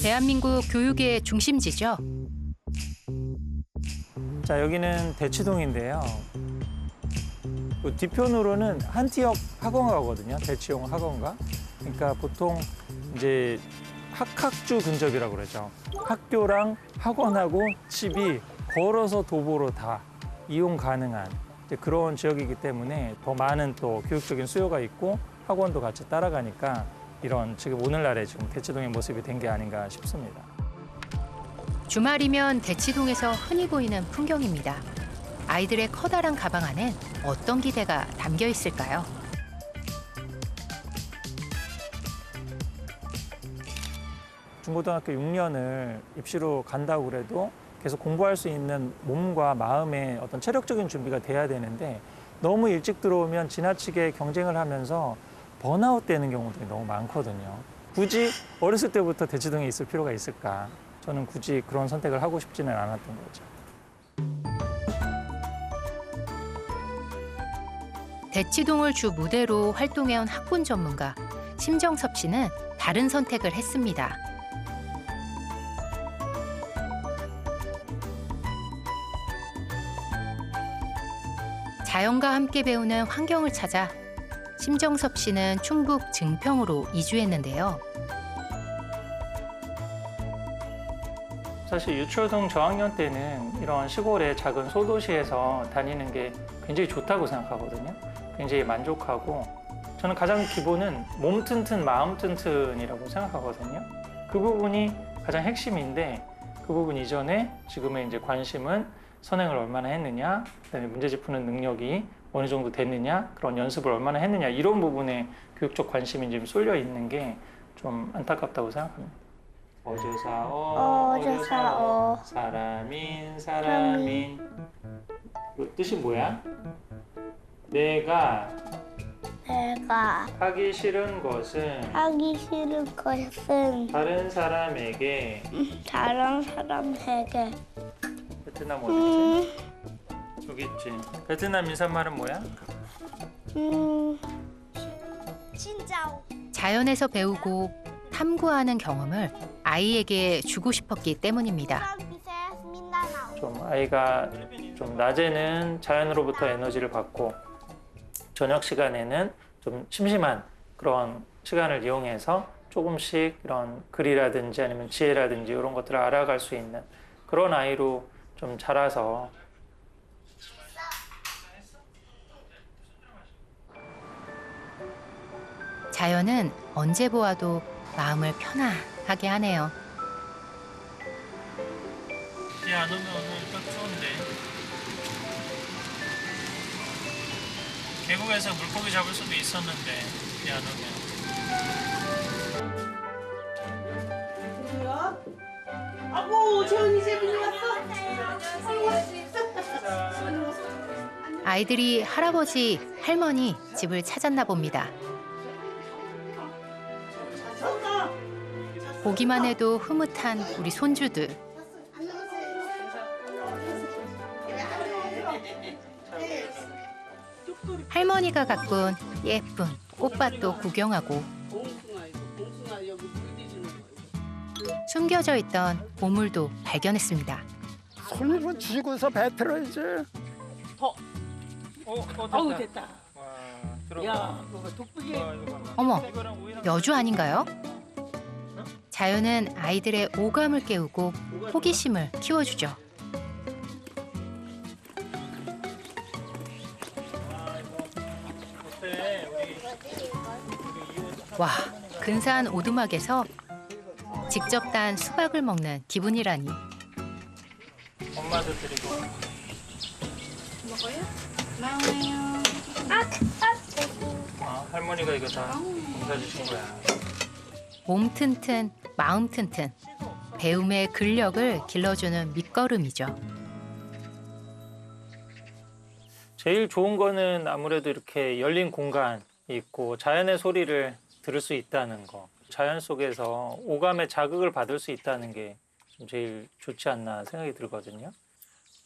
대한민국 교육의 중심지죠. 자, 여기는 대치동인데요. 그 뒤편으로는 한티역 학원가거든요. 대치용 학원가. 그러니까 보통 이제 학학주 근접이라고 그러죠. 학교랑 학원하고 집이 걸어서 도보로 다 이용 가능한 이제 그런 지역이기 때문에 더 많은 또 교육적인 수요가 있고 학원도 같이 따라가니까 이런 지금 오늘날의 지금 대치동의 모습이 된 게 아닌가 싶습니다. 주말이면 대치동에서 흔히 보이는 풍경입니다. 아이들의 커다란 가방 안엔 어떤 기대가 담겨 있을까요? 중고등학교 6년을 입시로 간다고 그래도 계속 공부할 수 있는 몸과 마음의 어떤 체력적인 준비가 돼야 되는데 너무 일찍 들어오면 지나치게 경쟁을 하면서 번아웃 되는 경우들이 너무 많거든요. 굳이 어렸을 때부터 대치동에 있을 필요가 있을까? 저는 굳이 그런 선택을 하고 싶지는 않았던 거죠. 대치동을 주 무대로 활동해온 학군 전문가 심정섭 씨는 다른 선택을 했습니다. 자연과 함께 배우는 환경을 찾아 심정섭 씨는 충북 증평으로 이주했는데요. 사실 유치원 저학년 때는 이런 시골의 작은 소도시에서 다니는 게 굉장히 좋다고 생각하거든요. 굉장히 만족하고 저는 가장 기본은 몸 튼튼, 마음 튼튼이라고 생각하거든요. 그 부분이 가장 핵심인데 그 부분 이전에 지금의 이제 관심은 선행을 얼마나 했느냐, 그다음에 문제집 푸는 능력이 어느 정도 됐느냐, 그런 연습을 얼마나 했느냐 이런 부분에 교육적 관심이 지금 쏠려 있는 게 좀 안타깝다고 생각합니다. 어조사어 사람인 그 뜻이 뭐야? 내가 하기 싫은 것은 다른 사람에게 베트남 어디지? 여기 있지. 베트남 인사말은 뭐야? 자연에서 배우고 탐구하는 경험을 아이에게 주고 싶었기 때문입니다. 좀 아이가 좀 낮에는 자연으로부터 에너지를 받고 저녁 시간에는 좀 심심한 그런 시간을 이용해서 조금씩 이런 글이라든지 아니면 지혜라든지 이런 것들을 알아갈 수 있는 그런 아이로 좀 자라서 자연은 언제 보아도 마음을 편안하게 하네요. 비 안 오면 오늘 딱 좋은데 계곡에서 물고기 잡을 수도 있었는데 비 안 오면 누구야? 아고 재훈이 재훈이 왔어? 아이들이 할아버지, 할머니 집을 찾았나 봅니다. 보기만 해도 흐뭇한 우리 손주들. 할머니가 가꾼 예쁜 꽃밭도 구경하고 숨겨져 있던 보물도 발견했습니다. 손으로 쥐고서 뱉어야지. 아우 됐다. 들어가. 야, 뭐가 독특해. 어머, 여주 아닌가요? 자연은 아이들의 오감을 깨우고 호기심을 키워주죠. 와, 근사한 오두막에서 직접 딴 수박을 먹는 기분이라니. 엄마도 드리고. 할머니가 이거 다 공사 주신 거야. 몸 튼튼, 마음 튼튼. 배움의 근력을 길러주는 밑거름이죠. 제일 좋은 거는 아무래도 이렇게 열린 공간이 있고 자연의 소리를 들을 수 있다는 거. 자연 속에서 오감의 자극을 받을 수 있다는 게 제일 좋지 않나 생각이 들거든요.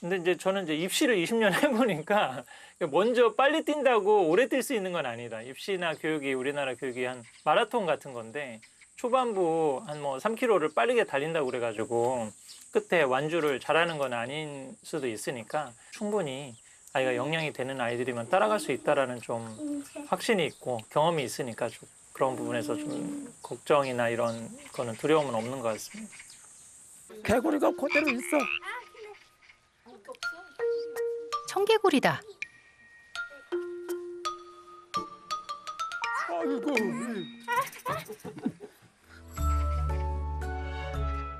근데 이제 저는 이제 입시를 20년 해보니까 먼저 빨리 뛴다고 오래 뛸 수 있는 건 아니다. 입시나 교육이 우리나라 교육이 한 마라톤 같은 건데 초반부 한 뭐 3km를 빠르게 달린다고 그래가지고 끝에 완주를 잘하는 건 아닌 수도 있으니까 충분히 아이가 영향이 되는 아이들이면 따라갈 수 있다라는 좀 확신이 있고 경험이 있으니까 좀 그런 부분에서 좀 걱정이나 이런 거는 두려움은 없는 것 같습니다. 개구리가 그대로 있어. 청개구리다. 아이고.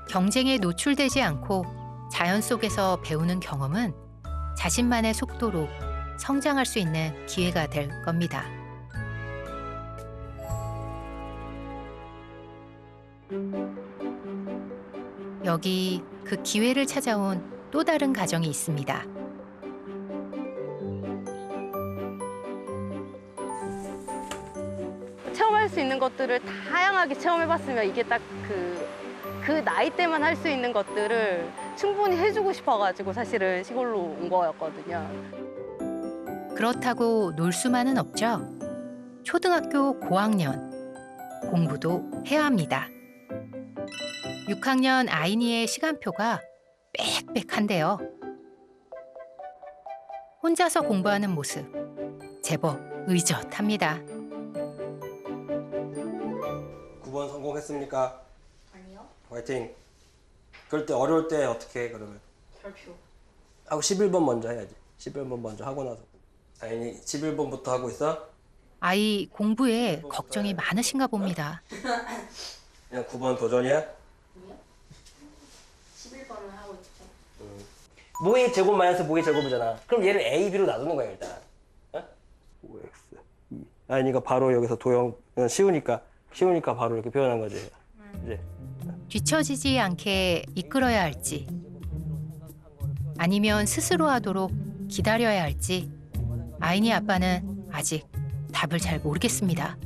경쟁에 노출되지 않고 자연 속에서 배우는 경험은 자신만의 속도로 성장할 수 있는 기회가 될 겁니다. 여기 그 기회를 찾아온 또 다른 가정이 있습니다. 체험할 수 있는 것들을 다양하게 체험해봤으면 이게 딱 그 나이 때만 할 수 있는 것들을 충분히 해주고 싶어가지고 사실은 시골로 온 거였거든요. 그렇다고 놀 수만은 없죠. 초등학교 고학년 공부도 해야 합니다. 6학년 아이니의 시간표가 빽빽한데요. 혼자서 공부하는 모습 제법 의젓합니다. 9번 성공했습니까? 아니요. 화이팅. 그럴 때 어려울 때 어떻게 해 그러면? 별표. 하고 11번 먼저 해야지. 11번 먼저 하고 나서. 아니 11번부터 하고 있어? 아이 공부에 걱정이 많으신가 봅니다. 그냥 9번 도전이야? 11번을 하고 있죠. 모의 제곱 마이너스 모의 제곱이잖아. 그럼 얘를 A, B로 놔두는 거야 일단. 어? 5x 2. 아니니까 바로 여기서 도형 쉬우니까 바로 이렇게 표현한 거지. 이제. 뒤처지지 않게 이끌어야 할지 아니면 스스로 하도록 기다려야 할지 아이니 아빠는 아직 답을 잘 모르겠습니다.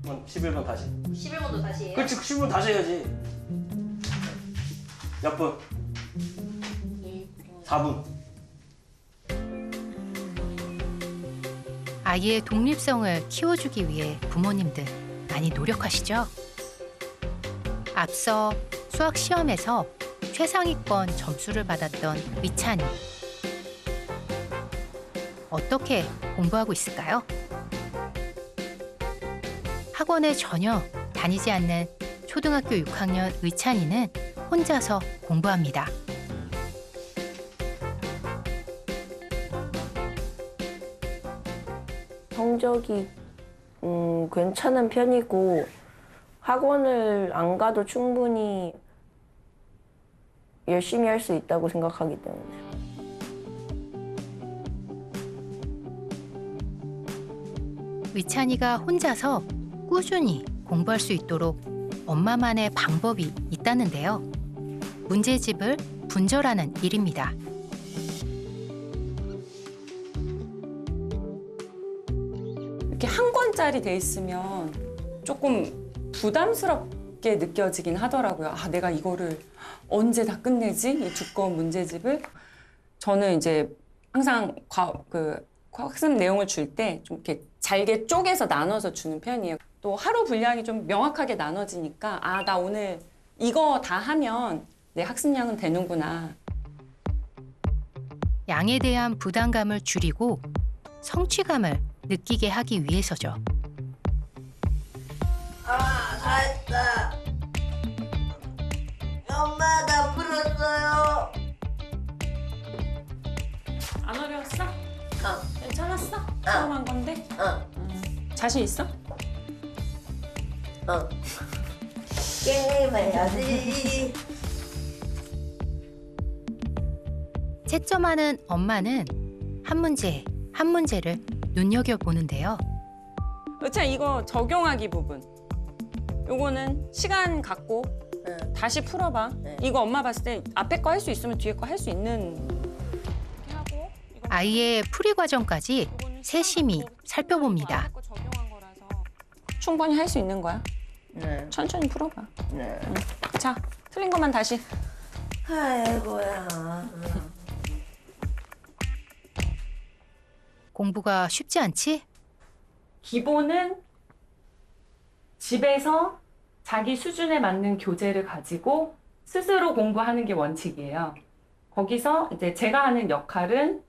11번 다시. 11번도 다시 해요? 그렇지 11번 다시 해야지. 몇 분? 4분. 아이의 독립성을 키워주기 위해 부모님들 많이 노력하시죠? 앞서 수학 시험에서 최상위권 점수를 받았던 위찬이. 어떻게 공부하고 있을까요? 학원에 전혀 다니지 않는 초등학교 6학년 의찬이는 혼자서 공부합니다. 성적이 괜찮은 편이고 학원을 안 가도 충분히 열심히 할 수 있다고 생각하기 때문에. 위찬이가 혼자서 꾸준히 공부할 수 있도록 엄마만의 방법이 있다는데요. 문제집을 분절하는 일입니다. 이렇게 한 권짜리 돼 있으면 조금 부담스럽게 느껴지긴 하더라고요. 아, 내가 이거를 언제 다 끝내지? 이 두꺼운 문제집을. 저는 이제 항상 학습 내용을 줄 때 좀 이렇게 잘게 쪼개서 나눠서 주는 편이에요. 또 하루 분량이 좀 명확하게 나눠지니까 아, 나 오늘 이거 다 하면 내 학습량은 되는구나. 양에 대한 부담감을 줄이고 성취감을 느끼게 하기 위해서죠. 아, 다 했다. 엄마, 나 풀었어요. 안 어려웠어? 괜찮았어? 어. 처음 한 건데? 자신 있어? 게임 해야지. 채점하는 엄마는 한 문제 한 문제를 눈여겨보는데요. 의찬 이거 적용하기 부분. 요거는 시간 갖고 다시 풀어봐. 이거 엄마 봤을 때 앞에 거 할 수 있으면 뒤에 거 할 수 있는. 이렇게 하고, 이거 아이의 풀이 과정까지 세심히 살펴봅니다. 앞에 거 적용한 거라서 충분히 할 수 있는 거야. 네. 천천히 풀어봐. 네. 자, 틀린 것만 다시. 아이고야. 공부가 쉽지 않지? 기본은 집에서 자기 수준에 맞는 교재를 가지고 스스로 공부하는 게 원칙이에요. 거기서 이제 제가 하는 역할은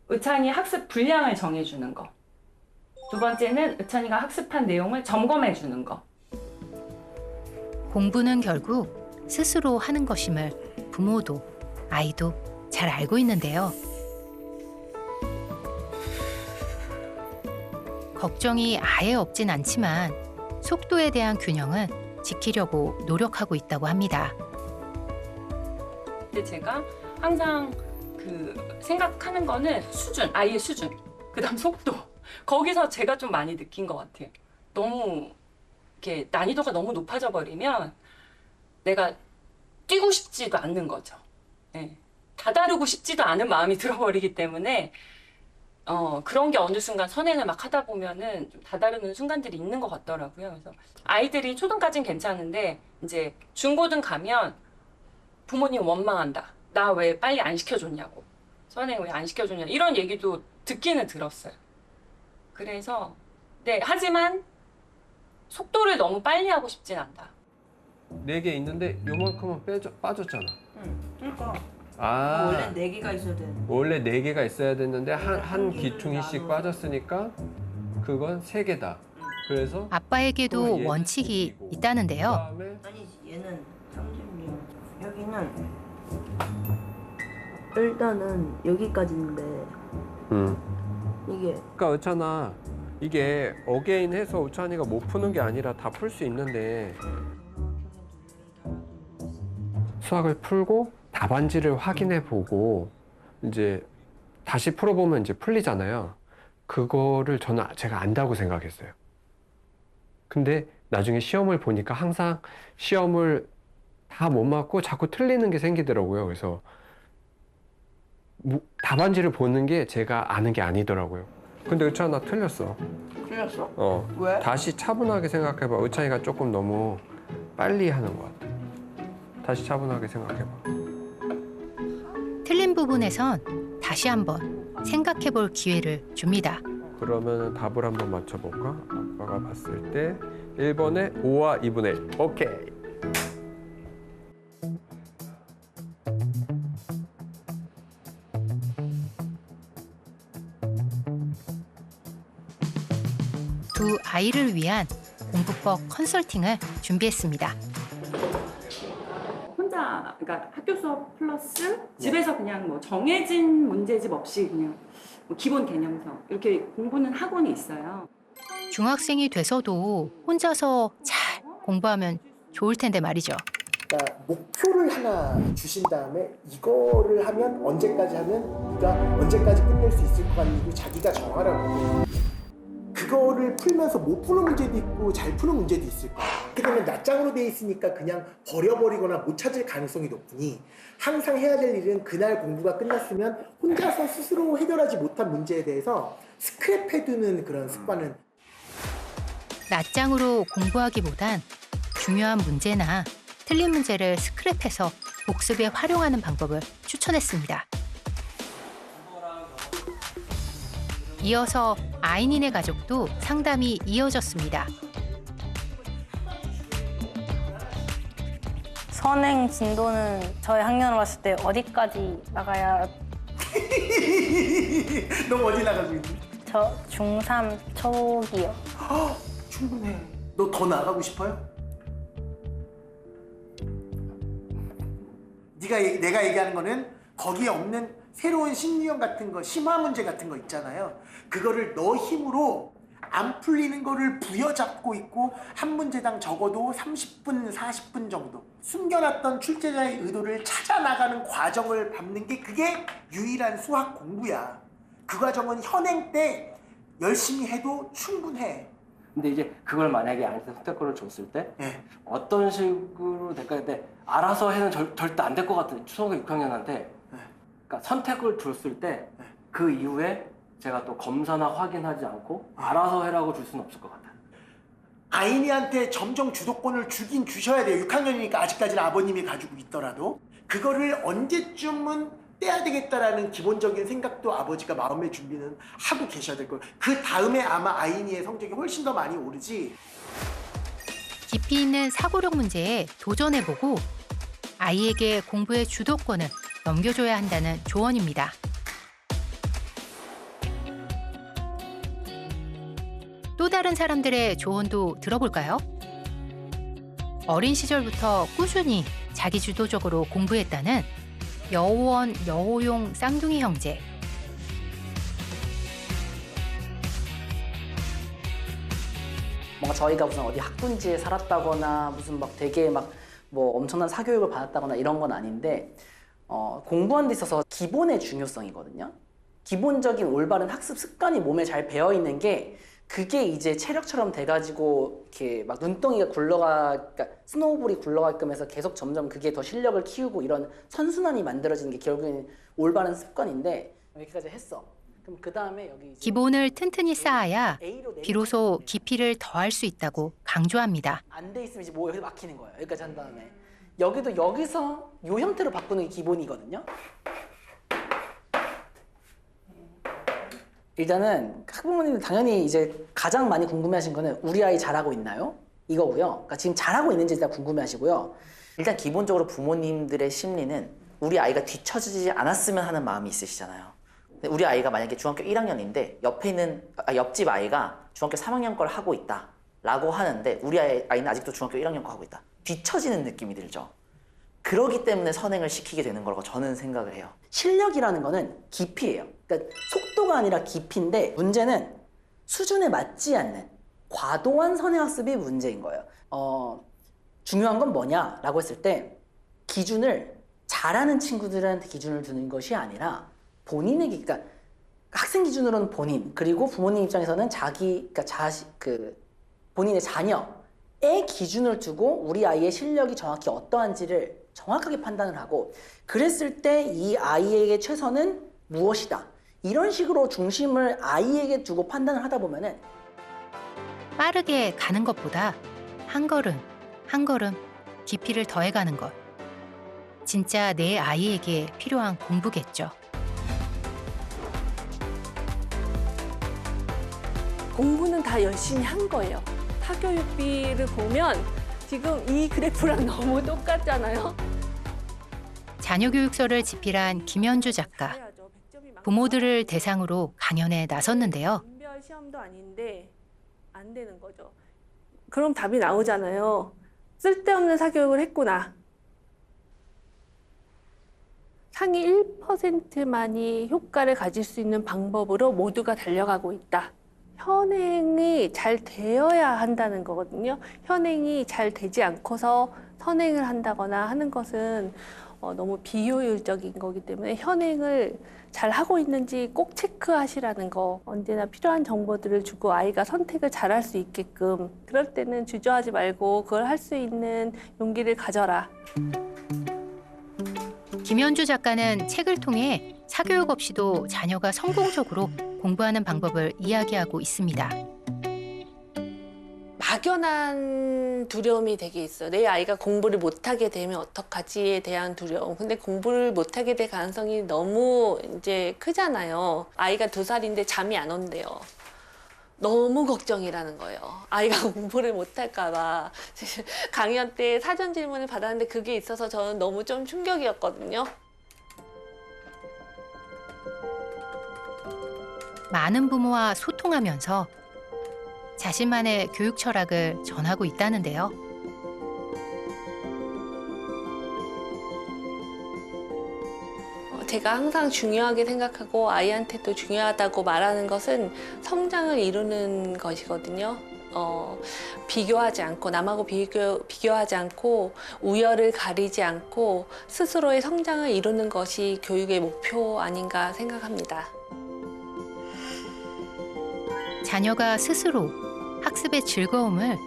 의찬이 학습 분량을 정해주는 거. 두 번째는 의찬이가 학습한 내용을 점검해주는 거. 공부는 결국 스스로 하는 것임을 부모도 아이도 잘 알고 있는데요. 걱정이 아예 없진 않지만 속도에 대한 균형은 지키려고 노력하고 있다고 합니다. 근데 제가 항상 그 생각하는 거는 수준, 아이의 수준, 그다음 속도. 거기서 제가 좀 많이 느낀 것 같아요. 너무 이렇게 난이도가 너무 높아져 버리면 내가 뛰고 싶지도 않는 거죠. 네. 다다르고 싶지도 않은 마음이 들어버리기 때문에 그런 게 어느 순간 선행을 막 하다 보면은 좀 다다르는 순간들이 있는 것 같더라고요. 그래서 아이들이 초등까지는 괜찮은데 이제 중고등 가면 부모님 원망한다. 나 왜 빨리 안 시켜줬냐고. 선행 왜 안 시켜줬냐. 이런 얘기도 듣기는 들었어요. 그래서 네, 하지만 속도를 너무 빨리 하고 싶진 않다. 4개 있는데 요만큼은 빠졌잖아. 그러니까 아, 원래 4개가 있어야 돼. 원래 4개가 있어야 됐는데 한 귀퉁이씩 빠졌으니까 그건 3개다. 그래서 아빠에게도 얘는 원칙이 속이고, 있다는데요. 그다음에 아니 얘는 30년. 여기는 일단은 여기까지인데 이게 그러니까 의찬아 이게 어게인 해서 의찬이가 못 푸는 게 아니라 다 풀 수 있는데 수학을 풀고 답안지를 확인해 보고 이제 다시 풀어보면 이제 풀리잖아요. 그거를 저는 제가 안다고 생각했어요. 근데 나중에 시험을 보니까 항상 시험을 다 못 맞고 자꾸 틀리는 게 생기더라고요. 그래서 답안지를 보는 게 제가 아는 게 아니더라고요. 근데 의찬아 틀렸어. 틀렸어? 왜? 다시 차분하게 생각해봐. 의찬이가 조금 너무 빨리 하는 것 같아. 다시 차분하게 생각해봐. 틀린 부분에선 다시 한번 생각해 볼 기회를 줍니다. 그러면 답을 한번 맞춰볼까? 아빠가 봤을 때 1번에 5와 2분의 1. 오케이. 두 아이를 위한 공부법 컨설팅을 준비했습니다. 혼자 그러니까 학교 수업 플러스 집에서 그냥 뭐 정해진 문제집 없이 그냥 뭐 기본 개념서 이렇게 공부는 학원이 있어요. 중학생이 돼서도 혼자서 잘 공부하면 좋을 텐데 말이죠. 그러니까 목표를 하나 주신 다음에 이거를 하면 언제까지 하면 네가 언제까지 끝낼 수 있을 것 같은지 자기가 정하라고. 그거를 풀면서 못 푸는 문제도 있고 잘 푸는 문제도 있을 거야. 그러면 낱장으로 돼 있으니까 그냥 버려버리거나 못 찾을 가능성이 높으니 항상 해야 될 일은 그날 공부가 끝났으면 혼자서 스스로 해결하지 못한 문제에 대해서 스크랩해두는 그런 습관은 낱장으로 공부하기보단 중요한 문제나 틀린 문제를 스크랩해서 복습에 활용하는 방법을 추천했습니다. 이어서 아인이네 가족도 상담이 이어졌습니다. 선행 진도는 저희 학년으로 봤을 때 어디까지 나가야 너 어디 나가고 있니? 저 중3 초기요. 충분해. 너 더 나가고 싶어요? 내가 얘기하는 거는 거기에 없는 새로운 신유형 같은 거, 심화 문제 같은 거 있잖아요. 그거를 너 힘으로 안 풀리는 거를 부여잡고 있고 한 문제당 적어도 30분, 40분 정도 숨겨놨던 출제자의 의도를 찾아 나가는 과정을 밟는 게 그게 유일한 수학 공부야. 그 과정은 현행 때 열심히 해도 충분해. 근데 이제 그걸 만약에 아이한테 선택권을 줬을 때 어떤 식으로 될까? 근데 알아서 해는 절대 안 될 것 같아. 초등학교 6학년한테. 그러니까 선택을 줬을 때 그 이후에 제가 또 검사나 확인하지 않고 알아서 해라고 줄 수는 없을 것 같아요. 아인이한테 점점 주도권을 주긴 주셔야 돼요. 6학년이니까 아직까지는 아버님이 가지고 있더라도. 그거를 언제쯤은 떼야 되겠다라는 기본적인 생각도 아버지가 마음의 준비는 하고 계셔야 될 거예요. 그 다음에 아마 아인이의 성적이 훨씬 더 많이 오르지. 깊이 있는 사고력 문제에 도전해보고 아이에게 공부의 주도권을 넘겨줘야 한다는 조언입니다. 또 다른 사람들의 조언도 들어볼까요? 어린 시절부터 꾸준히 자기주도적으로 공부했다는 여호원, 여호용 쌍둥이 형제. 뭔가 저희가 무슨 어디 학군지에 살았다거나 무슨 막 되게 막 뭐 엄청난 사교육을 받았다거나 이런 건 아닌데 공부하는 데 있어서 기본의 중요성이거든요. 기본적인 올바른 학습 습관이 몸에 잘 배어 있는 게 그게 이제 체력처럼 돼가지고 이렇게 막 눈덩이가 그러니까 스노우볼이 굴러가게끔 해서 계속 점점 그게 더 실력을 키우고 이런 선순환이 만들어지는 게 결국에는 올바른 습관인데 여기까지 했어. 그럼 그 다음에 여기 이제 기본을 튼튼히 쌓아야 비로소 깊이를 더할 수 있다고 강조합니다. 안 돼 있으면 이제 뭐 여기서 막히는 거예요. 여기까지 한 다음에 여기도 여기서 이 형태로 바꾸는 게 기본이거든요. 일단은 학부모님들 당연히 이제 가장 많이 궁금해하신 거는 우리 아이 잘하고 있나요? 이거고요. 그러니까 지금 잘하고 있는지 일단 궁금해하시고요. 일단 기본적으로 부모님들의 심리는 우리 아이가 뒤처지지 않았으면 하는 마음이 있으시잖아요. 근데 우리 아이가 만약에 중학교 1학년인데 옆에 있는 옆집 아이가 중학교 3학년 걸 하고 있다 라고 하는데 우리 아이는 아직도 중학교 1학년 거 하고 있다. 뒤처지는 느낌이 들죠. 그러기 때문에 선행을 시키게 되는 거라고 저는 생각을 해요. 실력이라는 거는 깊이예요. 그러니까 속도가 아니라 깊이인데 문제는 수준에 맞지 않는 과도한 선행학습이 문제인 거예요. 중요한 건 뭐냐라고 했을 때 기준을 잘하는 친구들한테 기준을 두는 것이 아니라 본인에게, 그러니까 학생 기준으로는 본인, 그리고 부모님 입장에서는 본인의 자녀의 기준을 두고 우리 아이의 실력이 정확히 어떠한지를 정확하게 판단을 하고 그랬을 때 이 아이에게 최선은 무엇이다. 이런 식으로 중심을 아이에게 두고 판단을 하다 보면은 빠르게 가는 것보다 한 걸음 한 걸음 깊이를 더해가는 것. 진짜 내 아이에게 필요한 공부겠죠. 공부는 다 열심히 한 거예요. 사교육비를 보면 지금 이 그래프랑 너무 똑같잖아요. 자녀 교육서를 집필한 김현주 작가. 부모들을 대상으로 강연에 나섰는데요. 분별 시험도 아닌데 안 되는 거죠. 그럼 답이 나오잖아요. 쓸데없는 사교육을 했구나. 상위 1%만이 효과를 가질 수 있는 방법으로 모두가 달려가고 있다. 현행이 잘 되어야 한다는 거거든요. 현행이 잘 되지 않고서 선행을 한다거나 하는 것은 너무 비효율적인 거기 때문에 현행을 잘 하고 있는지 꼭 체크하시라는 거. 언제나 필요한 정보들을 주고 아이가 선택을 잘할 수 있게끔 그럴 때는 주저하지 말고 그걸 할 수 있는 용기를 가져라. 김현주 작가는 책을 통해 사교육 없이도 자녀가 성공적으로 공부하는 방법을 이야기하고 있습니다. 막연한 두려움이 되게 있어요. 내 아이가 공부를 못하게 되면 어떡하지에 대한 두려움. 근데 공부를 못하게 될 가능성이 너무 이제 크잖아요. 아이가 2살인데 잠이 안 온대요. 너무 걱정이라는 거예요. 아이가 공부를 못할까 봐. 강연 때 사전 질문을 받았는데 그게 있어서 저는 너무 좀 충격이었거든요. 많은 부모와 소통하면서 자신만의 교육 철학을 전하고 있다는데요. 제가 항상 중요하게 생각하고 아이한테도 중요하다고 말하는 것은 성장을 이루는 것이거든요. 비교하지 않고 남하고 비교하지 않고 우열을 가리지 않고 스스로의 성장을 이루는 것이 교육의 목표 아닌가 생각합니다. 자녀가 스스로 학습의 즐거움을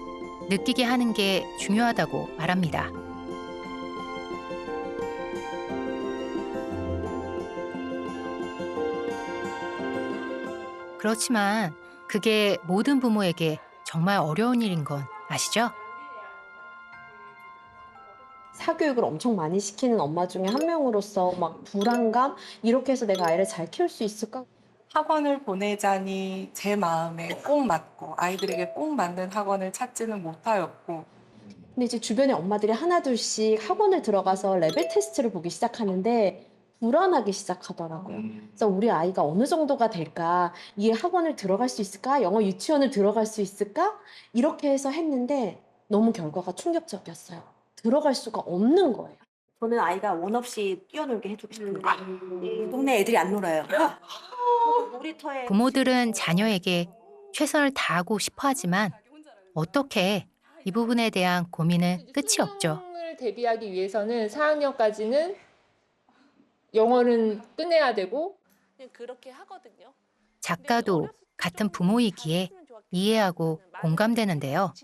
느끼게 하는 게 중요하다고 말합니다. 그렇지만 그게 모든 부모에게 정말 어려운 일인 건 아시죠? 사교육을 엄청 많이 시키는 엄마 중에 한 명으로서 막 불안감? 이렇게 해서 내가 아이를 잘 키울 수 있을까? 학원을 보내자니 제 마음에 꼭 맞고 아이들에게 꼭 맞는 학원을 찾지는 못하였고 근데 이제 주변에 엄마들이 하나둘씩 학원을 들어가서 레벨 테스트를 보기 시작하는데 불안하기 시작하더라고요. 그래서 우리 아이가 어느 정도가 될까? 이 학원을 들어갈 수 있을까? 영어 유치원을 들어갈 수 있을까? 이렇게 해서 했는데 너무 결과가 충격적이었어요. 들어갈 수가 없는 거예요. 저는 아이가 원 없이 뛰어놀게 해주고 싶은데 이 동네 애들이 안 놀아요. 놀이터에 부모들은 자녀에게 최선을 다하고 싶어 하지만 어떻게 이 부분에 대한 고민은 끝이 없죠. 수능을 대비하기 위해서는 4학년까지는 영어는 끝내야 되고 그냥 그렇게 하거든요. 작가도 같은 부모이기에 이해하고 공감되는데요.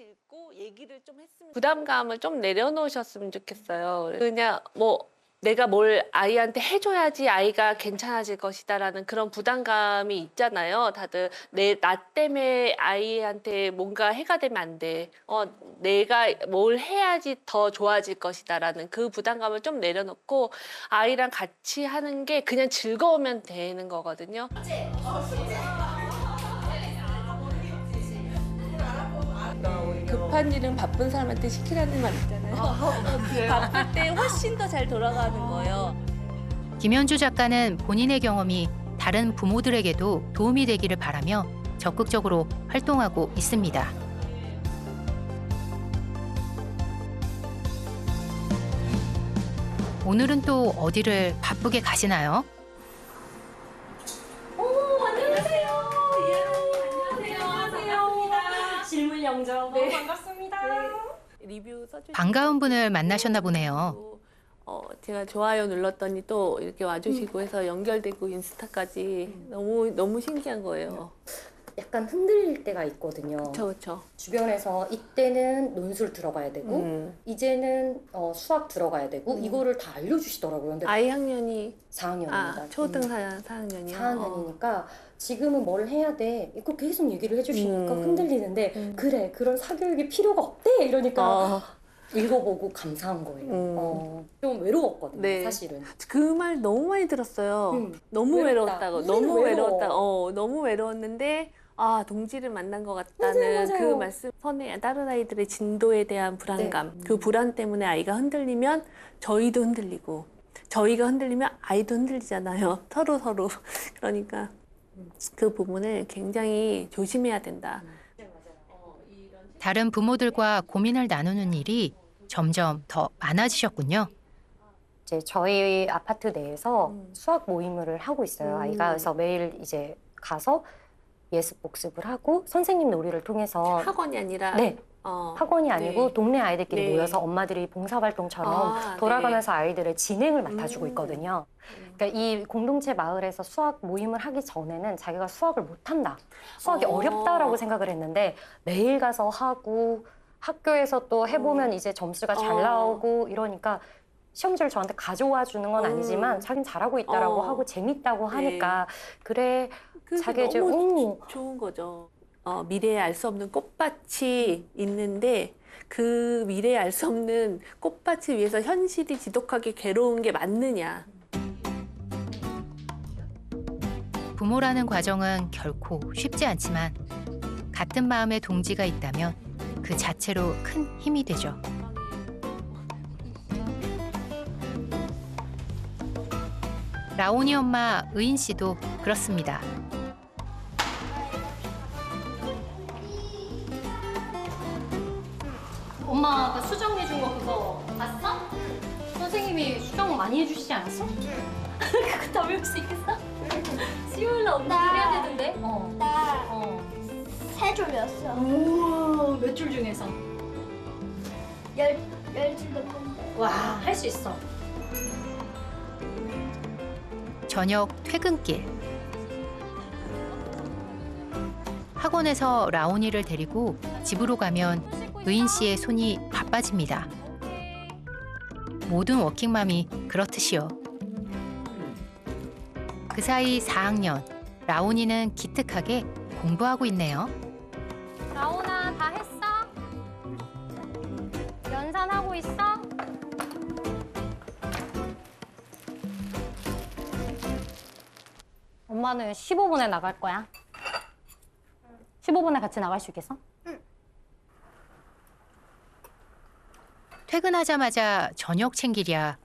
부담감을 좀 내려놓으셨으면 좋겠어요. 그냥 뭐 내가 뭘 아이한테 해줘야지 아이가 괜찮아질 것이다라는 그런 부담감이 있잖아요. 다들 나 때문에 아이한테 뭔가 해가 되면 안 돼. 내가 뭘 해야지 더 좋아질 것이다라는 그 부담감을 좀 내려놓고 아이랑 같이 하는 게 그냥 즐거우면 되는 거거든요. 급한 일은 바쁜 사람한테 시키라는 말 있잖아요. 바쁠 때 훨씬 더 잘 돌아가는 거예요. 김현주 작가는 본인의 경험이 다른 부모들에게도 도움이 되기를 바라며 적극적으로 활동하고 있습니다. 오늘은 또 어디를 바쁘게 가시나요? 안녕하세요. 안녕하세요. 실물 영정. 반갑습니다. 리뷰 써주시고 반가운 분을 만나셨나 보네요. 제가 좋아요 눌렀더니 또 이렇게 와주시고 해서 연결되고 인스타까지 너무 신기한 거예요. 약간 흔들릴 때가 있거든요. 그렇죠. 주변에서 이때는 논술 들어가야 되고 이제는 수학 들어가야 되고 이거를 다 알려주시더라고요. 근데 아이 학년이 4학년입니다. 초등 4학년이요. 4학년이니까 지금은 뭘 해야 돼? 이거 계속 얘기를 해주시니까 흔들리는데 그래 그런 사교육이 필요가 없대 이러니까 읽어보고 감사한 거예요. 좀 외로웠거든요. 네. 사실은. 그 말 너무 많이 들었어요. 너무 외롭다. 외로웠다고. 우리는 너무 외로워. 외로웠다. 너무 외로웠는데 동지를 만난 것 같다는 맞아요. 그 말씀. 다른 아이들의 진도에 대한 불안감. 그 불안 때문에 아이가 흔들리면 저희도 흔들리고 저희가 흔들리면 아이도 흔들리잖아요. 서로. 그러니까 그 부분을 굉장히 조심해야 된다. 다른 부모들과 고민을 나누는 일이 점점 더 많아지셨군요. 이제 저희 아파트 내에서 수학 모임을 하고 있어요. 아이가 그래서 매일 이제 가서 예습 복습을 하고 선생님 놀이를 통해서 학원이 아니라 네. 학원이 아니고 동네 아이들끼리 네. 모여서 엄마들이 봉사활동처럼 돌아가면서 아이들의 진행을 맡아주고 있거든요. 그러니까 이 공동체 마을에서 수학 모임을 하기 전에는 자기가 수학을 못한다. 수학이 어렵다라고 생각을 했는데 매일 가서 하고 학교에서 또 해보면 이제 점수가 잘 나오고 이러니까 시험지를 저한테 가져와 주는 건 아니지만 자기는 잘하고 있다라고 하고 재밌다고 하니까 그래 자기 이제 너무 좋은 거죠. 미래에 알 수 없는 꽃밭이 있는데 그 미래에 알 수 없는 꽃밭을 위해서 현실이 지독하게 괴로운 게 맞느냐. 부모라는 과정은 결코 쉽지 않지만 같은 마음의 동지가 있다면 그 자체로 큰 힘이 되죠. 라온이 엄마 의인 씨도 그렇습니다. 엄마 아까 수정 해준 거 그거 봤어? 선생님이 수정 많이 해주시지 않았어? 그거 다 외울 수 있겠어? 수요일 날 엄마 해야 되는데? 세 줄이었어. 오, 몇 줄 중에서? 열줄 넘는데. 와, 할 수 있어. 저녁 퇴근길. 학원에서 라온이를 데리고 집으로 가면 의인 씨의 손이 바빠집니다. 모든 워킹맘이 그렇듯이요. 그 사이 4학년, 라온이는 기특하게 공부하고 있네요. 라온아, 다 했어? 연산하고 있어? 엄마는 15분에 나갈 거야. 15분에 같이 나갈 수 있겠어? 퇴근하자마자 저녁 챙기랴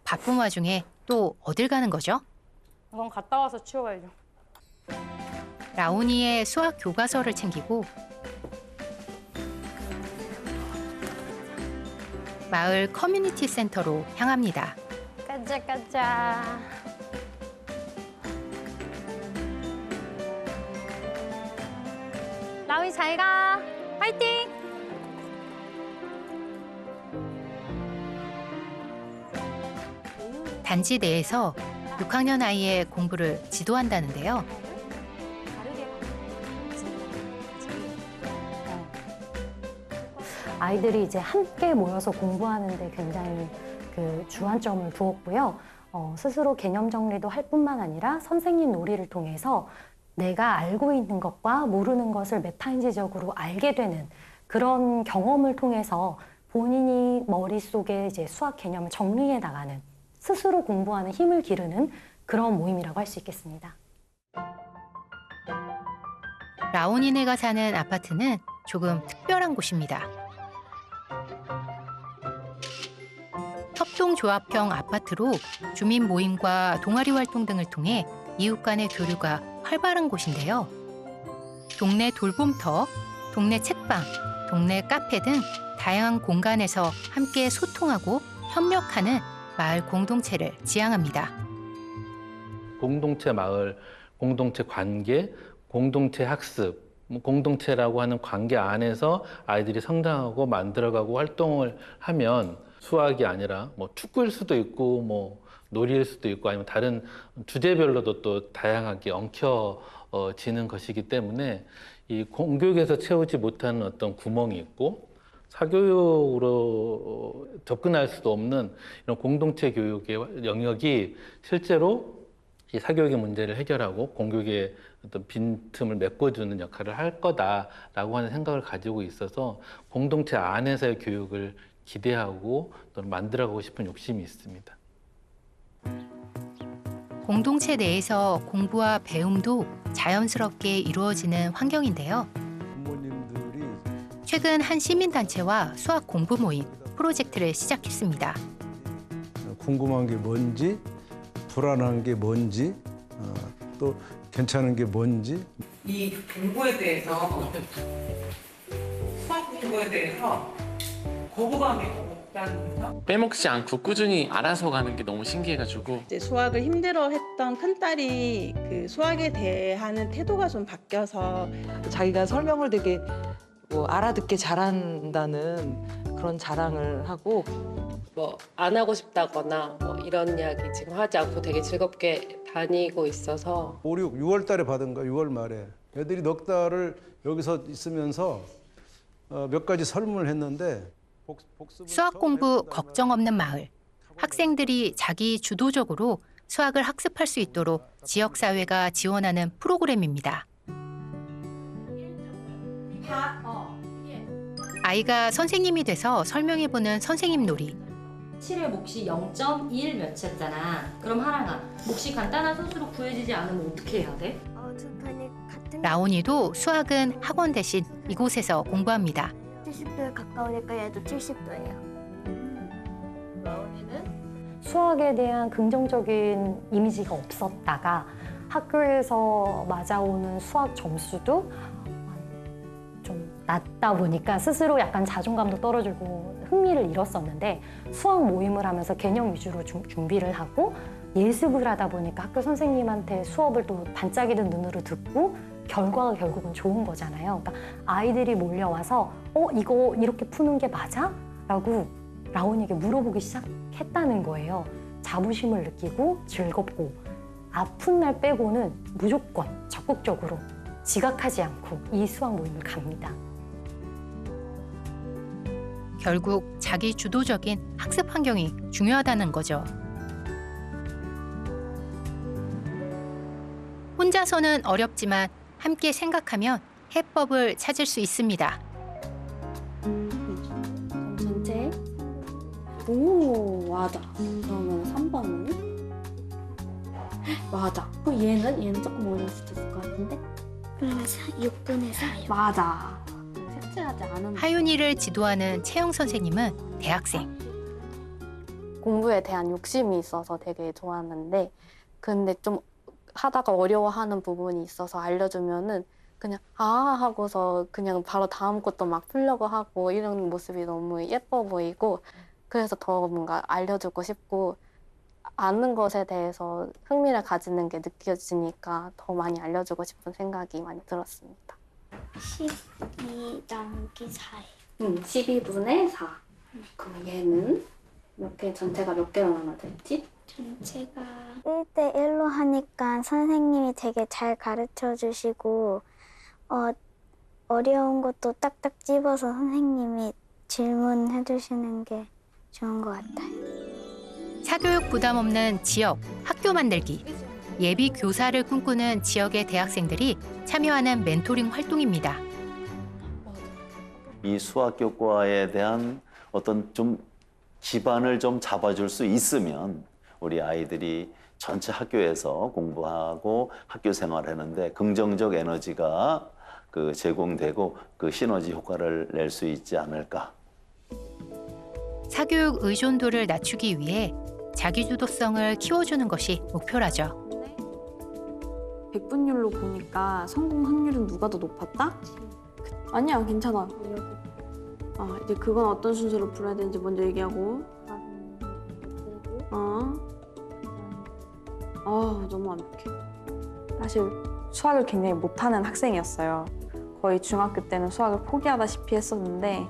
바쁜 와중에 또 어딜 가는 거죠? 이건 갔다 와서 치워야죠. 라온이의 수학 교과서를 챙기고 마을 커뮤니티 센터로 향합니다. 가자 가자. 라온이 잘 가. 파이팅! 단지 내에서 6학년 아이의 공부를 지도한다는데요. 아이들이 이제 함께 모여서 공부하는데 굉장히 그 주안점을 두었고요. 스스로 개념 정리도 할 뿐만 아니라 선생님 놀이를 통해서 내가 알고 있는 것과 모르는 것을 메타인지적으로 알게 되는 그런 경험을 통해서 본인이 머릿속에 이제 수학 개념을 정리해 나가는, 스스로 공부하는 힘을 기르는 그런 모임이라고 할 수 있겠습니다. 라온이네가 사는 아파트는 조금 특별한 곳입니다. 협동조합형 아파트로 주민 모임과 동아리 활동 등을 통해 이웃 간의 교류가 활발한 곳인데요. 동네 돌봄터, 동네 책방, 동네 카페 등 다양한 공간에서 함께 소통하고 협력하는 마을 공동체를 지향합니다. 공동체 마을, 공동체 관계, 공동체 학습, 공동체라고 하는 관계 안에서 아이들이 성장하고 만들어가고 활동을 하면 수학이 아니라 뭐 축구일 수도 있고 뭐 놀이일 수도 있고 아니면 다른 주제별로도 또 다양하게 엉켜지는 것이기 때문에 이 공교육에서 채우지 못하는 어떤 구멍이 있고 사교육으로 접근할 수도 없는 이런 공동체 교육의 영역이 실제로 이 사교육의 문제를 해결하고 공교육의 어떤 빈틈을 메꿔주는 역할을 할 거다라고 하는 생각을 가지고 있어서 공동체 안에서의 교육을 기대하고 또는 만들어가고 싶은 욕심이 있습니다. 공동체 내에서 공부와 배움도 자연스럽게 이루어지는 환경인데요. 최근 한 시민단체와 수학 공부 모임 프로젝트를 시작했습니다. 궁금한 게 뭔지, 불안한 게 뭔지, 또 괜찮은 게 뭔지. 이 공부에 대해서, 수학 공부에 대해서 거부감이 없다는 거. 빼먹지 않고 꾸준히 알아서 가는 게 너무 신기해가지고. 이제 수학을 힘들어했던 큰딸이 그 수학에 대한 태도가 좀 바뀌어서 자기가 설명을 되게 뭐 알아듣게 잘한다는 그런 자랑을 하고 뭐 안 하고 싶다거나 뭐 이런 이야기 지금 하지 않고 되게 즐겁게 다니고 있어서 6월 달에 받은가 6월 말에 애들이 넉 달을 여기서 있으면서 몇 가지 설문을 했는데 수학 공부 걱정 없는 마을. 학생들이 자기 주도적으로 수학을 학습할 수 있도록 지역사회가 지원하는 프로그램입니다. 아이가 선생님이 돼서 설명해보는 선생님 놀이. 7의 몫이 0.1 몇이었잖아. 그럼 하랑아, 몫이 간단한 소수로 구해지지 않으면 어떻게 해야 돼? 라온이도 수학은 학원 대신 이곳에서 공부합니다. 70도에 가까우니까 얘도 70도예요. 수학에 대한 긍정적인 이미지가 없었다가 학교에서 맞아오는 수학 점수도 좀 낮다 보니까 스스로 약간 자존감도 떨어지고 흥미를 잃었었는데 수학 모임을 하면서 개념 위주로 준비를 하고 예습을 하다 보니까 학교 선생님한테 수업을 또 반짝이는 눈으로 듣고 결과가 결국은 좋은 거잖아요. 그러니까 아이들이 몰려와서 이거 이렇게 푸는 게 맞아? 라고 라온이에게 물어보기 시작했다는 거예요. 자부심을 느끼고 즐겁고 아픈 날 빼고는 무조건 적극적으로 지각하지 않고 이 수학 모임을 갑니다. 결국 자기 주도적인 학습 환경이 중요하다는 거죠. 혼자서는 어렵지만 함께 생각하면 해법을 찾을 수 있습니다. 전체. 오, 맞아. 그러면 3번은? 맞아. 그럼 얘는 조금 어려울 수도 있을 것 같은데? 그러면 6분의 4요. 맞아. 색칠하자. 아는 하윤이를 지도하는 채영 선생님은 대학생. 공부에 대한 욕심이 있어서 되게 좋았는데 근데 좀 하다가 어려워하는 부분이 있어서 알려주면은 그냥 아 하고서 그냥 바로 다음 것도 막 풀려고 하고 이런 모습이 너무 예뻐 보이고 그래서 더 뭔가 알려주고 싶고 아는 것에 대해서 흥미를 가지는 게 느껴지니까 더 많이 알려주고 싶은 생각이 많이 들었습니다. 12 나누기 4에 12분의 4. 그럼 얘는 몇 개, 전체가 몇 개로 나눠져 있지? 전체가 1대 1로 하니까 선생님이 되게 잘 가르쳐 주시고 어려운 것도 딱딱 집어서 선생님이 질문해 주시는 게 좋은 것 같아요. 사교육 부담 없는 지역, 학교 만들기. 예비 교사를 꿈꾸는 지역의 대학생들이 참여하는 멘토링 활동입니다. 이 수학교과에 대한 어떤 좀 기반을 좀 잡아줄 수 있으면 우리 아이들이 전체 학교에서 공부하고 학교 생활하는데 긍정적 에너지가 제공되고 그 시너지 효과를 낼 수 있지 않을까. 사교육 의존도를 낮추기 위해 자기주도성을 키워주는 것이 목표라죠. 백분율로 보니까 성공 확률은 누가 더 높았다? 아니야, 괜찮아. 이제 그건 어떤 순서로 풀어야 되는지 먼저 얘기하고. 너무 완벽해. 사실 수학을 굉장히 못하는 학생이었어요. 거의 중학교 때는 수학을 포기하다시피 했었는데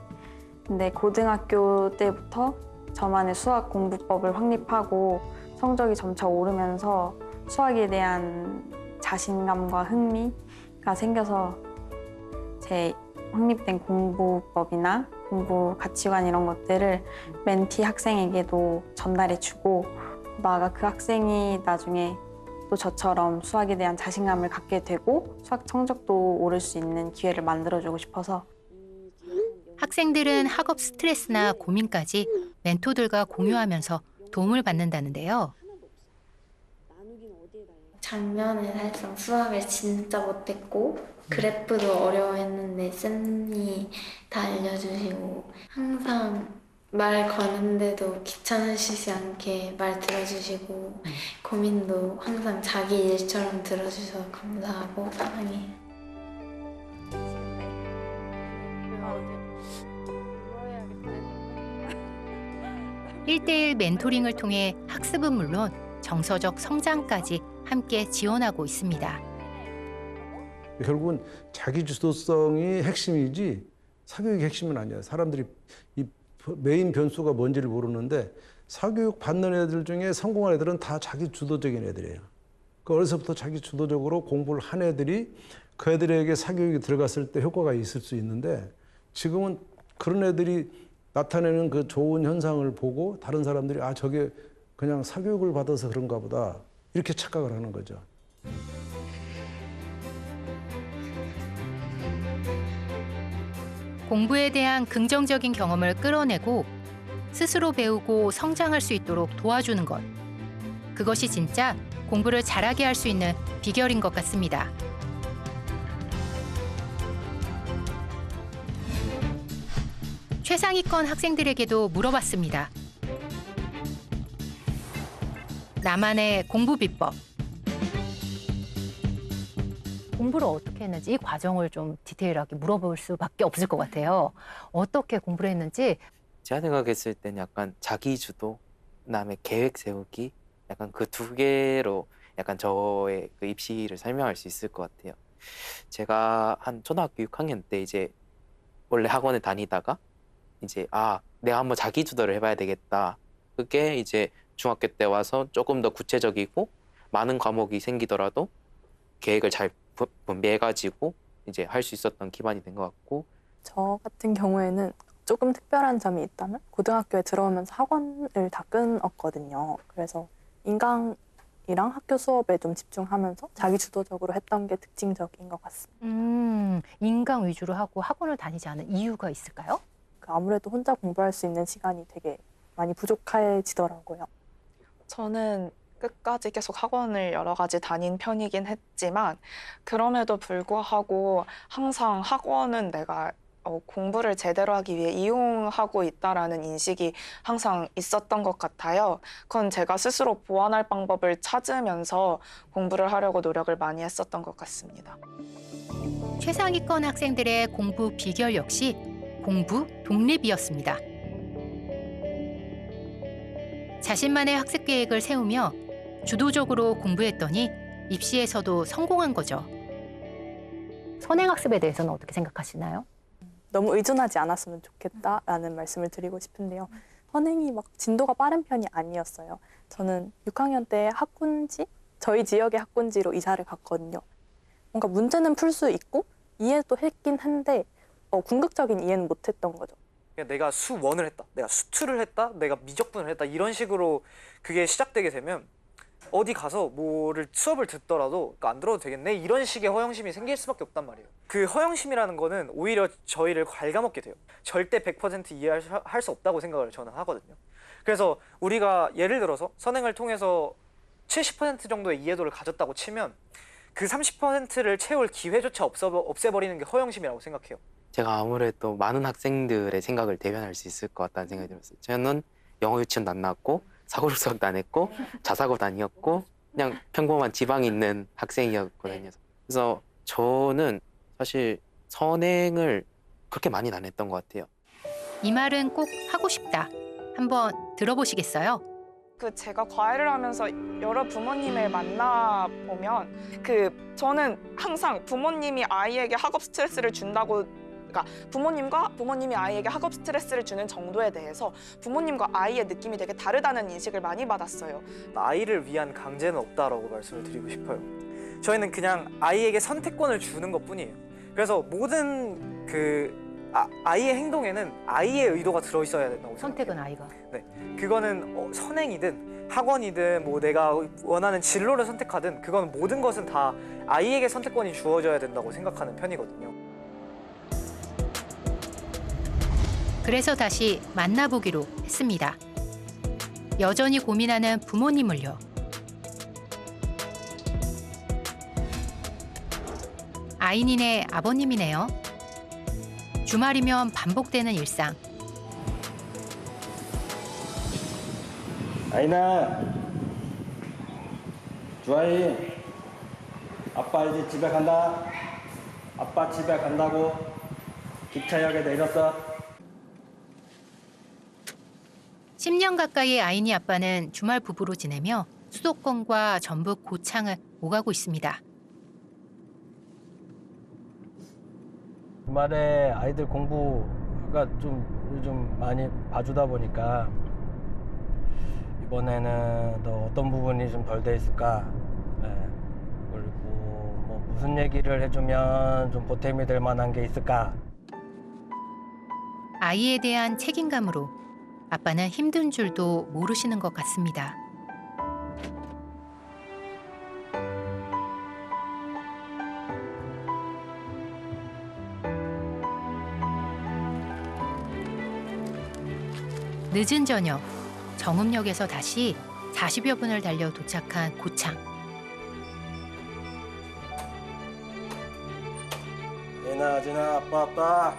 근데 고등학교 때부터 저만의 수학 공부법을 확립하고 성적이 점차 오르면서 수학에 대한 자신감과 흥미가 생겨서 제 확립된 공부법이나 공부 가치관 이런 것들을 멘티 학생에게도 전달해주고 나아가 그 학생이 나중에 또 저처럼 수학에 대한 자신감을 갖게 되고 수학 성적도 오를 수 있는 기회를 만들어주고 싶어서 학생들은 학업 스트레스나 고민까지 멘토들과 공유하면서 도움을 받는다는데요. 작년에 사실상 수학을 진짜 못했고 그래프도 어려워했는데 쌤이 다 알려주시고 항상 말 거는데도 귀찮으시지 않게 말 들어주시고 고민도 항상 자기 일처럼 들어주셔서 감사하고 사랑해요. (1대1) 멘토링을 통해 학습은 물론 정서적 성장까지 함께 지원하고 있습니다. 결국은 자기 주도성이 핵심이지 사교육이 핵심은 아니에요. 사람들이 이 메인 변수가 뭔지를 모르는데 사교육 받는 애들 중에 성공한 애들은 다 자기 주도적인 애들이에요. 그 어려서부터 자기 주도적으로 공부를 한 애들이 그 애들에게 사교육이 들어갔을 때 효과가 있을 수 있는데 지금은 그런 애들이 나타내는 그 좋은 현상을 보고 다른 사람들이 저게 그냥 사교육을 받아서 그런가 보다 이렇게 착각을 하는 거죠. 공부에 대한 긍정적인 경험을 끌어내고 스스로 배우고 성장할 수 있도록 도와주는 것. 그것이 진짜 공부를 잘하게 할 수 있는 비결인 것 같습니다. 최상위권 학생들에게도 물어봤습니다. 나만의 공부 비법. 공부를 어떻게 했는지 이 과정을 좀 디테일하게 물어볼 수밖에 없을 것 같아요. 어떻게 공부를 했는지. 제가 생각했을 때는 약간 자기주도, 그다음에 계획 세우기, 약간 그 두 개로 약간 저의 그 입시를 설명할 수 있을 것 같아요. 제가 한 초등학교 6학년 때 이제 원래 학원에 다니다가 이제 내가 한번 자기주도를 해봐야 되겠다. 그게 이제 중학교 때 와서 조금 더 구체적이고 많은 과목이 생기더라도 계획을 잘 분배해가지고 이제 할 수 있었던 기반이 된 것 같고. 저 같은 경우에는 조금 특별한 점이 있다면 고등학교에 들어오면서 학원을 다 끊었거든요. 그래서 인강이랑 학교 수업에 좀 집중하면서 자기주도적으로 했던 게 특징적인 것 같습니다. 인강 위주로 하고 학원을 다니지 않은 이유가 있을까요? 아무래도 혼자 공부할 수 있는 시간이 되게 많이 부족해지더라고요. 저는 끝까지 계속 학원을 여러 가지 다닌 편이긴 했지만 그럼에도 불구하고 항상 학원은 내가 공부를 제대로 하기 위해 이용하고 있다라는 인식이 항상 있었던 것 같아요. 그건 제가 스스로 보완할 방법을 찾으면서 공부를 하려고 노력을 많이 했었던 것 같습니다. 최상위권 학생들의 공부 비결 역시 공부 독립이었습니다. 자신만의 학습 계획을 세우며 주도적으로 공부했더니 입시에서도 성공한 거죠. 선행학습에 대해서는 어떻게 생각하시나요? 너무 의존하지 않았으면 좋겠다라는 말씀을 드리고 싶은데요. 선행이 막 진도가 빠른 편이 아니었어요. 저는 6학년 때 학군지, 저희 지역의 학군지로 이사를 갔거든요. 뭔가 문제는 풀 수 있고 이해도 했긴 한데 궁극적인 이해는 못했던 거죠. 내가 수1을 했다, 내가 수2를 했다, 내가 미적분을 했다 이런 식으로 그게 시작되게 되면 어디 가서 뭐를 수업을 듣더라도 안 들어도 되겠네 이런 식의 허영심이 생길 수밖에 없단 말이에요. 그 허영심이라는 거는 오히려 저희를 갉아먹게 돼요. 절대 100% 이해할 수 없다고 생각을 저는 하거든요. 그래서 우리가 예를 들어서 선행을 통해서 70% 정도의 이해도를 가졌다고 치면 그 30%를 채울 기회조차 없애버리는 게 허영심이라고 생각해요. 제가 아무래도 많은 학생들의 생각을 대변할 수 있을 것 같다는 생각이 들었어요. 저는 영어 유치원도 안 나왔고 사고력 수업도 안 했고 자사고도 아니었고 그냥 평범한 지방에 있는 학생이었거든요. 그래서 저는 사실 선행을 그렇게 많이는 안 했던 것 같아요. 이 말은 꼭 하고 싶다. 한번 들어보시겠어요? 제가 과외를 하면서 여러 부모님을 만나 보면 저는 항상 부모님이 아이에게 학업 스트레스를 준다고, 그러니까 부모님이 아이에게 학업 스트레스를 주는 정도에 대해서 부모님과 아이의 느낌이 되게 다르다는 인식을 많이 받았어요. 아이를 위한 강제는 없다라고 말씀을 드리고 싶어요. 저희는 그냥 아이에게 선택권을 주는 것뿐이에요. 그래서 모든 아이의 행동에는 아이의 의도가 들어있어야 된다고 생각해요. 선택은 아이가. 네, 그거는 선행이든 학원이든 뭐 내가 원하는 진로를 선택하든 그건 모든 것은 다 아이에게 선택권이 주어져야 된다고 생각하는 편이거든요. 그래서 다시 만나보기로 했습니다. 여전히 고민하는 부모님을요. 아이니네 아버님이네요. 주말이면 반복되는 일상. 아이나, 주아이, 아빠 이제 집에 간다. 아빠 집에 간다고. 기차역에 내렸어. 10년 가까이 아이니 아빠는 주말 부부로 지내며 수도권과 전북 고창을 오가고 있습니다. 주말에 아이들 공부가 좀 요즘 많이 봐주다 보니까 이번에는 더 어떤 부분이 좀 덜 돼 있을까. 그리고 뭐 무슨 얘기를 해주면 좀 보탬이 될 만한 게 있을까. 아이에 대한 책임감으로 아빠는 힘든 줄도 모르시는 것 같습니다. 늦은 저녁, 정읍역에서 다시 40여 분을 달려 도착한 고창. 진아, 아빠.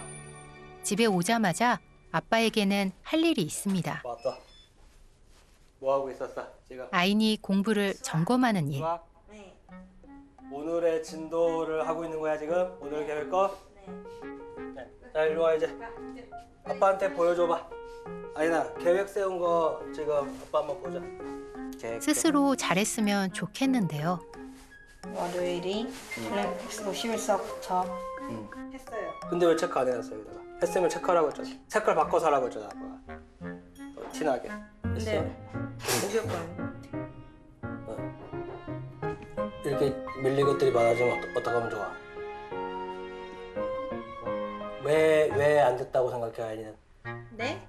집에 오자마자 아빠에게는 할 일이 있습니다. 왔다. 뭐 하고 있었어, 지금? 아이니 공부를 점검하는 일. 네. 오늘의 진도를 하고 있는 거야, 지금? 오늘 계획 거? 네. 자, 일로 와, 이제. 아빠한테 보여줘봐. 아이나, 계획 세운 거 지금 아빠 한번 보자. 스스로 잘했으면 좋겠는데요. 월요일이 블랙 51석부터 했어요. 근데 왜 체크 안 해놨어, 여기다가? 했으면 체크하라고 했잖아. 색깔 바꿔서 하라고 했잖아, 아빠가. 더 티나게. 근데 여기 이렇게 밀린 것들이 많아지면 어떻게 하면 좋아? 왜 안 됐다고 생각해, 아이는? 네?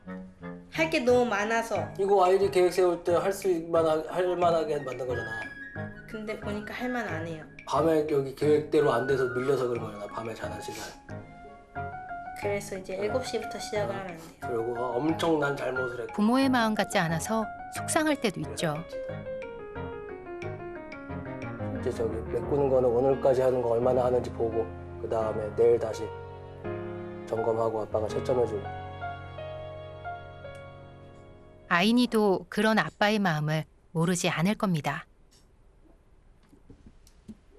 할 게 너무 많아서. 이거 아이들이 계획 세울 때 할 만하게 만든 거잖아. 근데 보니까 할 만 안 해요. 밤에 여기 계획대로 안 돼서 밀려서 그런 거잖아, 밤에 자는 시간. 그래서 이제 7시부터 시작을 하면 안 돼요. 그리고 엄청난 잘못을 했고. 부모의 마음 같지 않아서 속상할 때도 있죠. 이제 저기 메꾸는 거는 오늘까지 하는 거 얼마나 하는지 보고 그 다음에 내일 다시 점검하고 아빠가 채점해주고. 아인이도 그런 아빠의 마음을 모르지 않을 겁니다.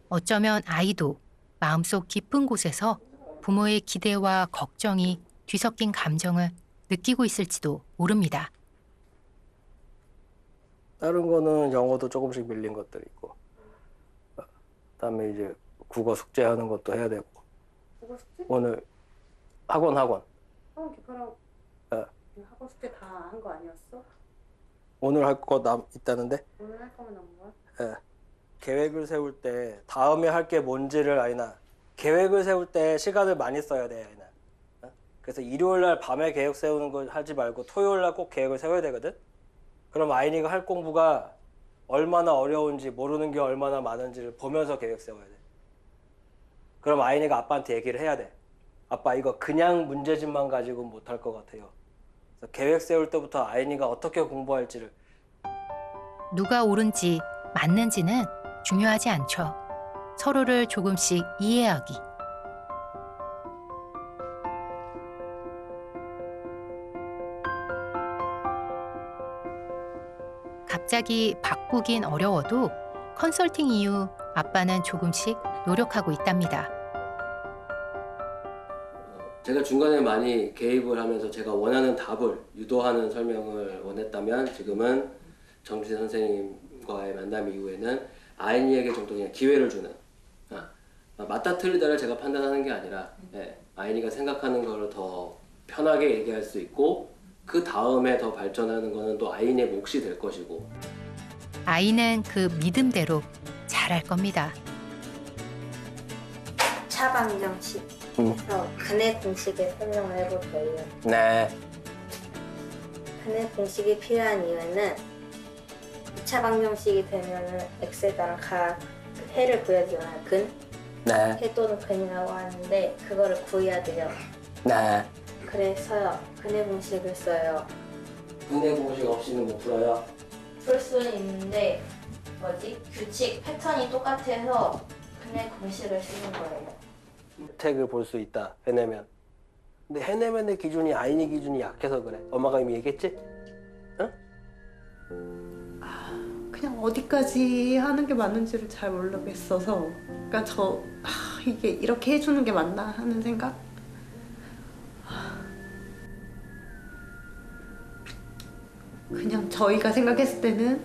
어쩌면 아이도 마음속 깊은 곳에서 부모의 기대와 걱정이 뒤섞인 감정을 느끼고 있을지도 모릅니다. 다른 거는 영어도 조금씩 밀린 것들이 있고, 그다음에 이제 국어 숙제하는 것도 해야 되고. 국어 숙제? 오늘 학원. 학원 개편하고 예. 학원 숙제 다 한 거 아니었어? 오늘 할 거 있다는데. 오늘 할 거면 남은 거야? 예. 계획을 세울 때 다음에 할 게 뭔지를 아이나 계획을 세울 때 시간을 많이 써야 돼 아이나. 어? 그래서 일요일 날 밤에 계획 세우는 걸 하지 말고 토요일 날 꼭 계획을 세워야 되거든. 그럼 아이니가 할 공부가 얼마나 어려운지 모르는 게 얼마나 많은지를 보면서 계획 세워야 돼. 그럼 아이니가 아빠한테 얘기를 해야 돼. 아빠 이거 그냥 문제집만 가지고는 못할 것 같아요. 그래서 계획 세울 때부터 아이니가 어떻게 공부할지를. 누가 옳은지 맞는지는 중요하지 않죠. 서로를 조금씩 이해하기. 갑자기 바꾸긴 어려워도 컨설팅 이후 아빠는 조금씩 노력하고 있답니다. 제가 중간에 많이 개입을 하면서 제가 원하는 답을 유도하는 설명을 원했다면 지금은 정지 선생님과의 만남 이후에는 아이니에게 정도 그냥 기회를 주는, 맞다 틀리다를 제가 판단하는 게 아니라 아이니가 생각하는 거를 더 편하게 얘기할 수 있고 그 다음에 더 발전하는 거는 또 아이니의 몫이 될 것이고. 아이는 그 믿음대로 잘할 겁니다. 차방정식에서 근해 공식에 설명을 해볼 거예요. 네. 근해 공식이 필요한 이유는 2차 방정식이 되면은 x에다가 각 해를 구해주잖아요. 근? 네. 해 또는 근이라고 하는데 그거를 구해야 돼요. 네. 그래서요. 근해 공식을 써요. 근해 공식 없이는 못 풀어요. 풀 수는 있는데 규칙, 패턴이 똑같아서 근해 공식을 쓰는 거예요. 혜택을 볼 수 있다. 해내면. 근데 해내면의 기준이 아이니 기준이 약해서 그래. 엄마가 이미 얘기했지? 응? 그냥 어디까지 하는 게 맞는지를 잘 모르겠어서 그러니까 이게 이렇게 해주는 게 맞나 하는 생각? 그냥 저희가 생각했을 때는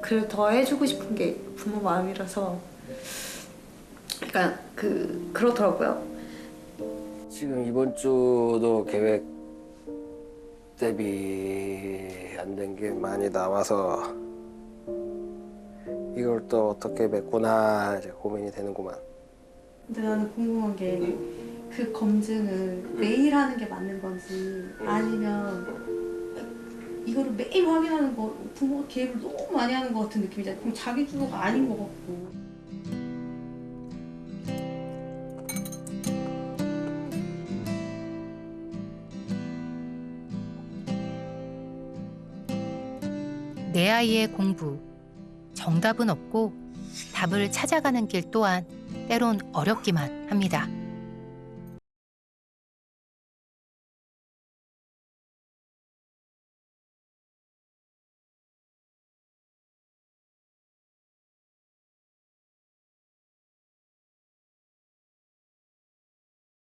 그래도 더 해주고 싶은 게 부모 마음이라서 그러니까 그렇더라고요. 지금 이번 주도 계획 대비 안 된 게 많이 남아서 이걸 또 어떻게 메꾸나 이제 고민이 되는구만. 근데 나는 궁금한 게 그 검증을 매일 하는 게 맞는 건지 아니면 이거를 매일 확인하는 거 부모가 계획을 너무 많이 하는 것 같은 느낌이잖아. 그럼 자기 주도가 아닌 것 같고. 내 아이의 공부, 정답은 없고 답을 찾아가는 길 또한 때론 어렵기만 합니다.